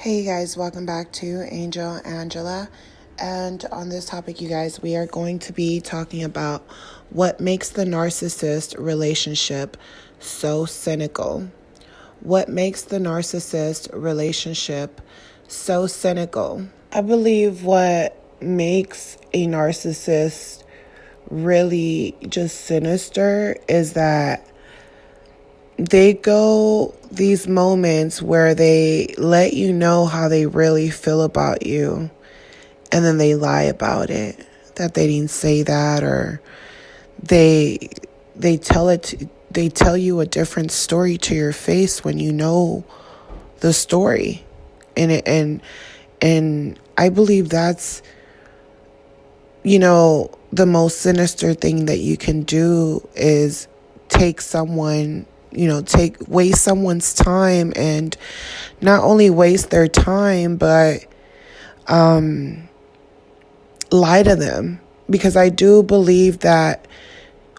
Hey you guys, welcome back to Angel Angela. And on this topic, you guys, we are going to be talking about what makes the narcissist relationship so cynical. What makes the narcissist relationship so cynical? I believe what makes a narcissist really just sinister is that they go these moments where they let you know how they really feel about you, and then they lie about it, that they didn't say that, or they they tell you a different story to your face when you know the story. And I believe that's, the most sinister thing that you can do is take someone, waste someone's time, and not only waste their time, but lie to them. Because I do believe that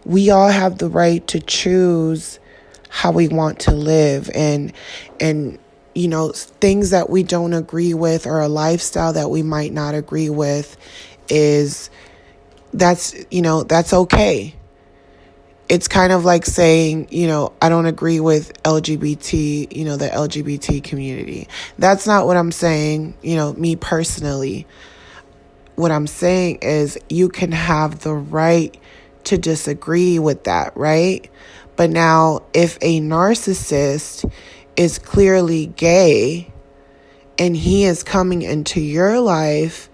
we all have the right to choose how we want to live, and things that we don't agree with, or a lifestyle that we might not agree with, that's okay. It's kind of like saying, I don't agree with LGBT, the LGBT community. That's not what I'm saying, me personally. What I'm saying is you can have the right to disagree with that, right? But now, if a narcissist is clearly gay and he is coming into your life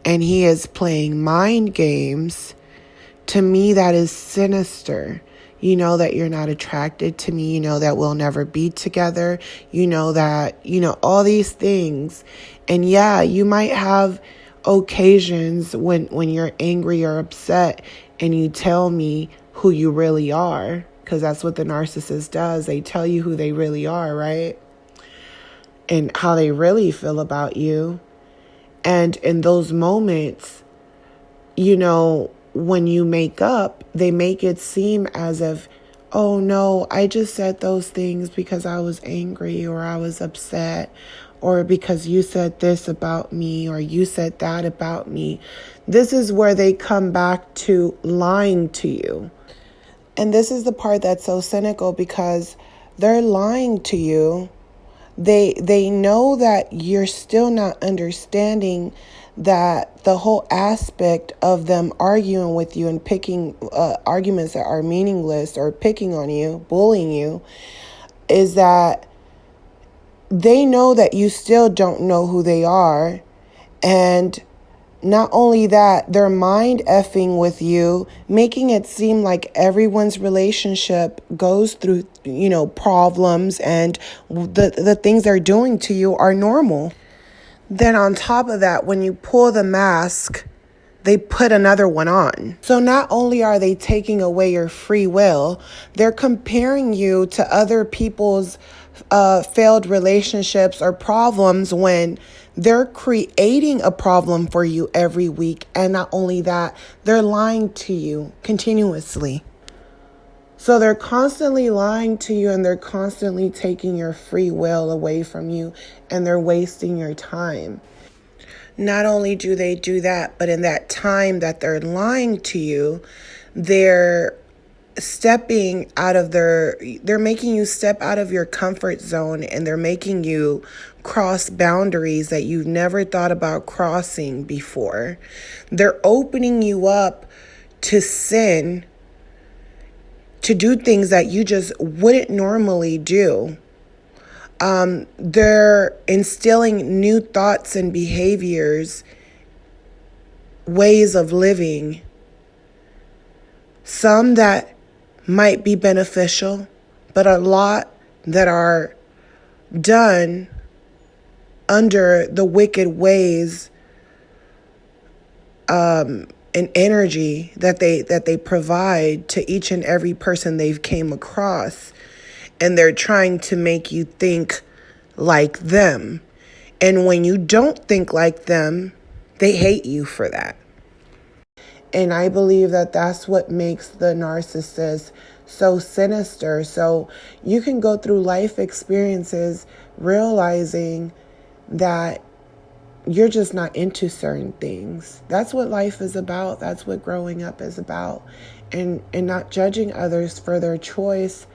and he is playing mind games, to me, that is sinister. You know that you're not attracted to me. You know that we'll never be together. You know that, all these things. And yeah, you might have occasions when you're angry or upset and you tell me who you really are, because that's what the narcissist does. They tell you who they really are, right? And how they really feel about you. And in those moments, when you make up, they make it seem as if, oh no, I just said those things because I was angry or I was upset, or because you said this about me or you said that about me. This is where they come back to lying to you. And this is the part that's so cynical, because they're lying to you. They know that you're still not understanding that the whole aspect of them arguing with you and picking arguments that are meaningless, or picking on you, bullying you, is that they know that you still don't know who they are. And not only that, they're mind effing with you, making it seem like everyone's relationship goes through, problems, and the things they're doing to you are normal. Then on top of that, when you pull the mask, they put another one on. So not only are they taking away your free will, they're comparing you to other people's failed relationships or problems, when they're creating a problem for you every week. And not only that, they're lying to you continuously. So they're constantly lying to you, and they're constantly taking your free will away from you, and they're wasting your time. Not only do they do that, but in that time that they're lying to you, they're making you step out of your comfort zone, and they're making you cross boundaries that you've never thought about crossing before. They're opening you up to sin, to do things that you just wouldn't normally do. They're instilling new thoughts and behaviors, ways of living, some that might be beneficial, but a lot that are done under the wicked ways and energy that they provide to each and every person they've came across. And they're trying to make you think like them. And when you don't think like them, they hate you for that. And I believe that that's what makes the narcissist so sinister. So you can go through life experiences realizing that you're just not into certain things. That's what life is about. That's what growing up is about. And not judging others for their choice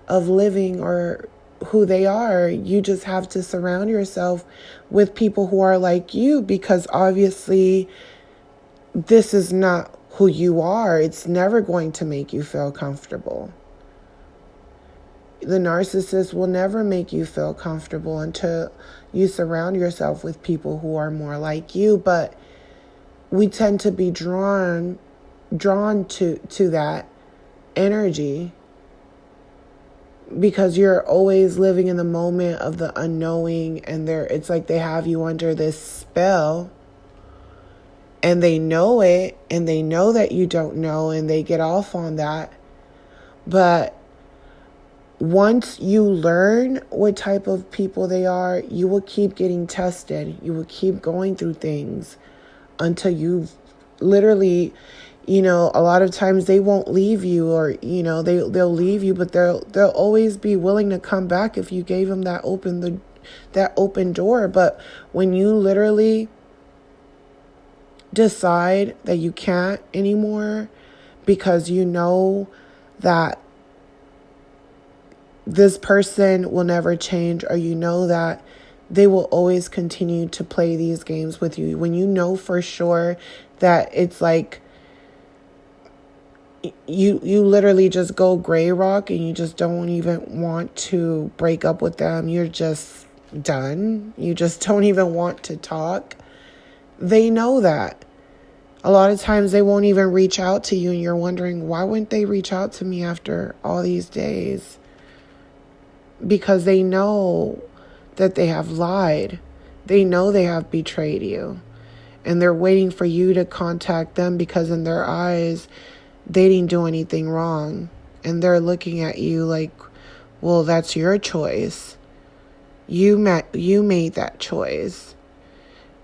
of living or who they are. You just have to surround yourself with people who are like you, because obviously this is not who you are. It's never going to make you feel comfortable. The narcissist will never make you feel comfortable until you surround yourself with people who are more like you. But we tend to be drawn to that energy because you're always living in the moment of the unknowing, and it's like they have you under this spell, and they know it, and they know that you don't know, and they get off on that. But once you learn what type of people they are, you will keep getting tested. You will keep going through things until you've literally, a lot of times they won't leave you, or, they'll leave you, but they'll always be willing to come back if you gave them that open door. But when you literally decide that you can't anymore because you know that this person will never change, or you know that they will always continue to play these games with you, when you know for sure that it's like you literally just go gray rock and you just don't even want to break up with them, you're just done, you just don't even want to talk, they know that. A lot of times they won't even reach out to you, and you're wondering, why wouldn't they reach out to me after all these days? Because they know that they have lied. They know they have betrayed you. And they're waiting for you to contact them, because in their eyes, they didn't do anything wrong. And they're looking at you like, well, that's your choice. You made that choice.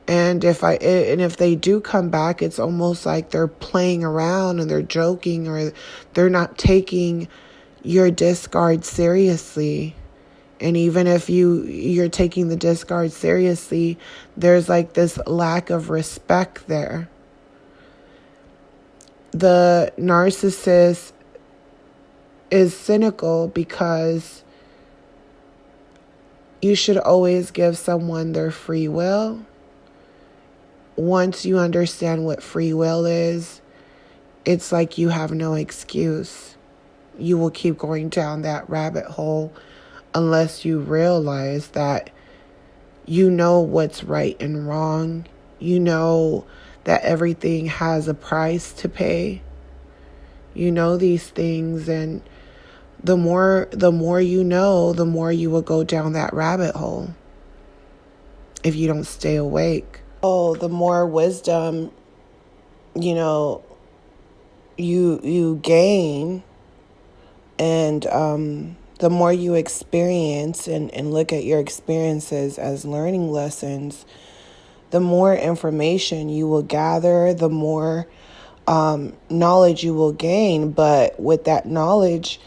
And if they do come back, it's almost like they're playing around and they're joking, or they're not taking your discard seriously. And even if you're taking the discard seriously, there's like this lack of respect there. The narcissist is cynical because you should always give someone their free will. Once you understand what free will is, it's like you have no excuse. You will keep going down that rabbit hole unless you realize that you know what's right and wrong. You know that everything has a price to pay. You know these things, and the more you know, the more you will go down that rabbit hole if you don't stay awake. Oh, the more wisdom, you gain, and the more you experience and look at your experiences as learning lessons, the more information you will gather, the more knowledge you will gain. But with that knowledge,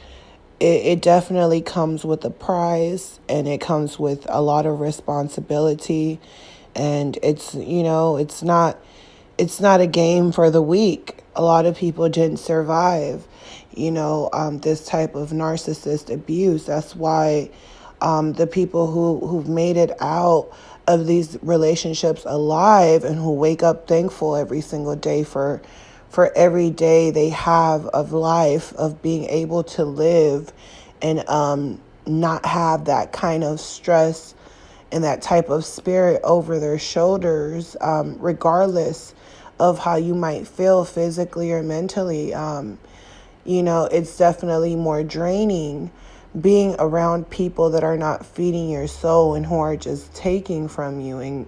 it definitely comes with a prize, and it comes with a lot of responsibility. And it's not a game for the weak. A lot of people didn't survive, this type of narcissist abuse. That's why the people who've made it out of these relationships alive, and who wake up thankful every single day for every day they have of life, of being able to live and not have that kind of stress and that type of spirit over their shoulders, regardless of how you might feel physically or mentally. It's definitely more draining being around people that are not feeding your soul, and who are just taking from you,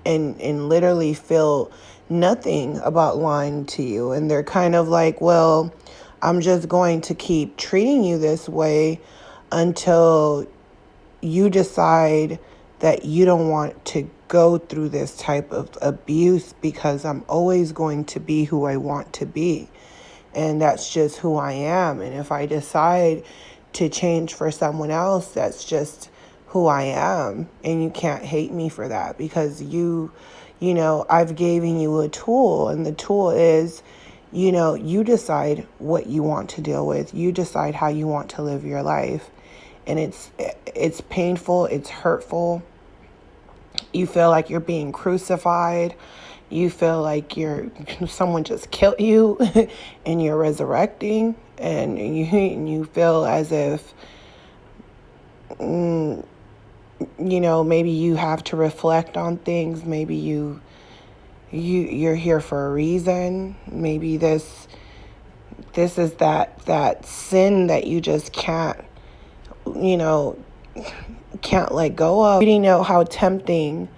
and literally feel nothing about lying to you. And they're kind of like, well, I'm just going to keep treating you this way until you decide that you don't want to go through this type of abuse, because I'm always going to be who I want to be. And that's just who I am. And if I decide to change for someone else, that's just who I am, and you can't hate me for that, because I've given you a tool, and the tool is, you decide what you want to deal with. You decide how you want to live your life. And it's painful, it's hurtful. You feel like you're being crucified. You feel like someone just killed you and you're resurrecting, and you feel as if maybe you have to reflect on things. Maybe you're here for a reason. Maybe this is that sin that you just can't let go of. You didn't know how tempting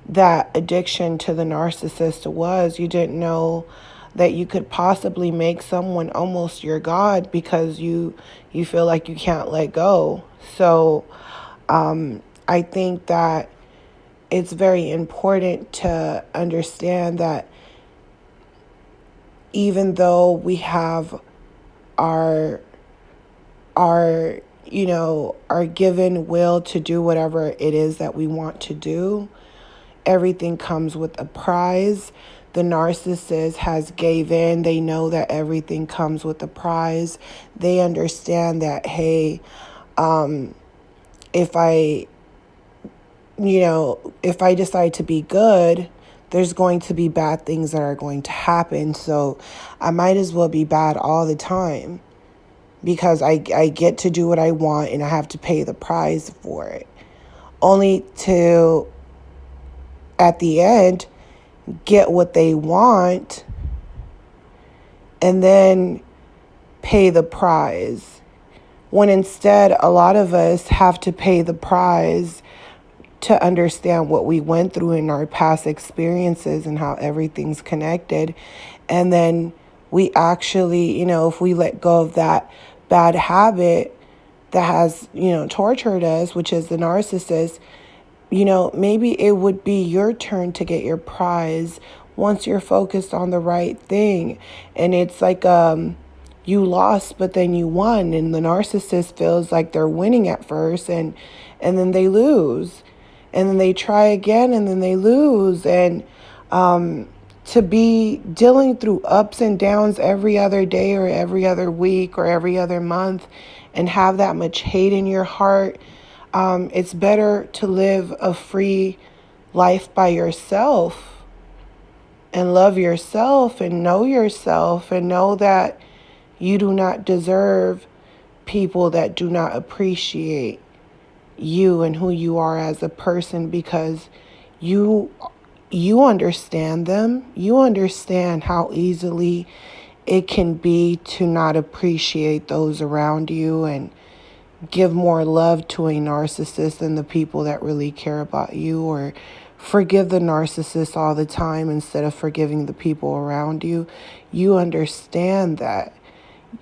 that addiction to the narcissist was. You didn't know that you could possibly make someone almost your God because you feel like you can't let go. So I think that it's very important to understand that even though we have our given will to do whatever it is that we want to do, everything comes with a prize. The narcissist has gave in. They know that everything comes with a prize. They understand that, hey, if I decide to be good, there's going to be bad things that are going to happen. So I might as well be bad all the time, because I get to do what I want and I have to pay the price for it. Only to, at the end, get what they want and then pay the price. When instead, a lot of us have to pay the price to understand what we went through in our past experiences and how everything's connected. And then we actually, if we let go of that bad habit that has, tortured us, which is the narcissist, maybe it would be your turn to get your prize once you're focused on the right thing. And it's like, you lost, but then you won. And the narcissist feels like they're winning at first, and then they lose. And then they try again, and then they lose. And to be dealing through ups and downs every other day or every other week or every other month and have that much hate in your heart, it's better to live a free life by yourself and love yourself and know that you do not deserve people that do not appreciate you and who you are as a person, because you understand them. You understand how easily it can be to not appreciate those around you and give more love to a narcissist than the people that really care about you, or forgive the narcissist all the time instead of forgiving the people around you. You understand that.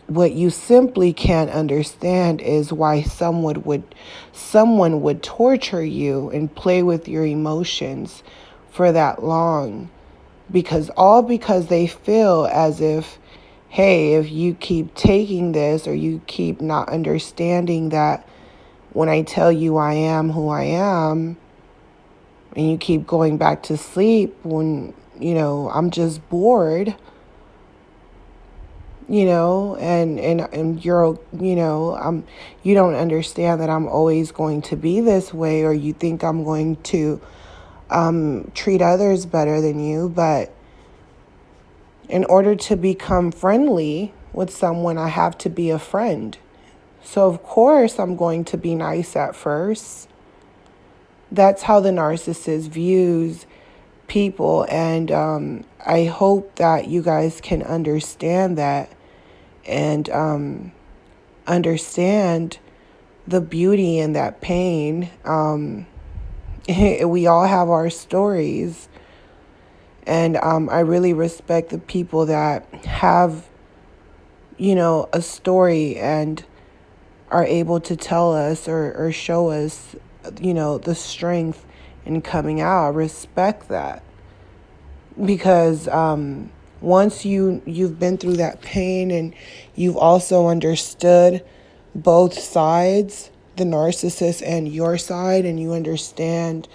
What you simply can't understand is why someone would torture you and play with your emotions for that long. Because they feel as if, hey, if you keep taking this, or you keep not understanding that when I tell you I am who I am, and you keep going back to sleep when, I'm just bored, and you're, you don't understand that I'm always going to be this way, or you think I'm going to treat others better than you. But in order to become friendly with someone, I have to be a friend. So of course I'm going to be nice at first. That's how the narcissist views people. And I hope that you guys can understand that and understand the beauty in that pain. We all have our stories. And I really respect the people that have, a story and are able to tell us or show us, the strength in coming out. I respect that. Because once you've been through that pain and you've also understood both sides, the narcissist and your side, and you understand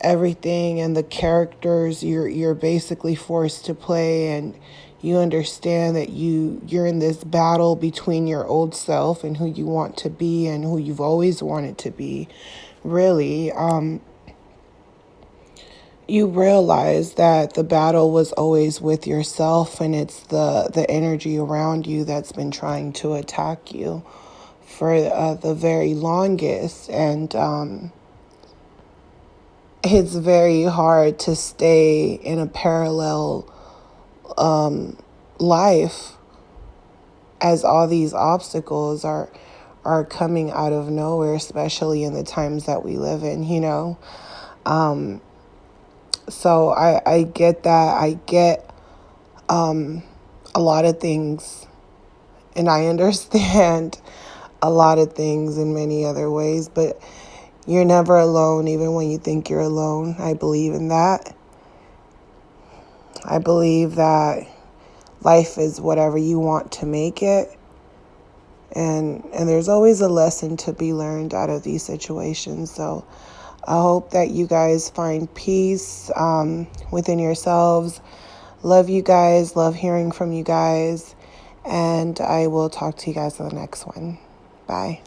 everything and the characters you're basically forced to play, and you understand that you're in this battle between your old self and who you want to be and who you've always wanted to be, really, you realize that the battle was always with yourself, and it's the energy around you that's been trying to attack you for the very longest. And it's very hard to stay in a parallel life as all these obstacles are coming out of nowhere, especially in the times that we live in, you know. So I get that. I get a lot of things, and I understand a lot of things in many other ways, but you're never alone, even when you think you're alone. I believe in that. I believe that life is whatever you want to make it. And there's always a lesson to be learned out of these situations. So I hope that you guys find peace within yourselves. Love you guys. Love hearing from you guys. And I will talk to you guys on the next one. Bye.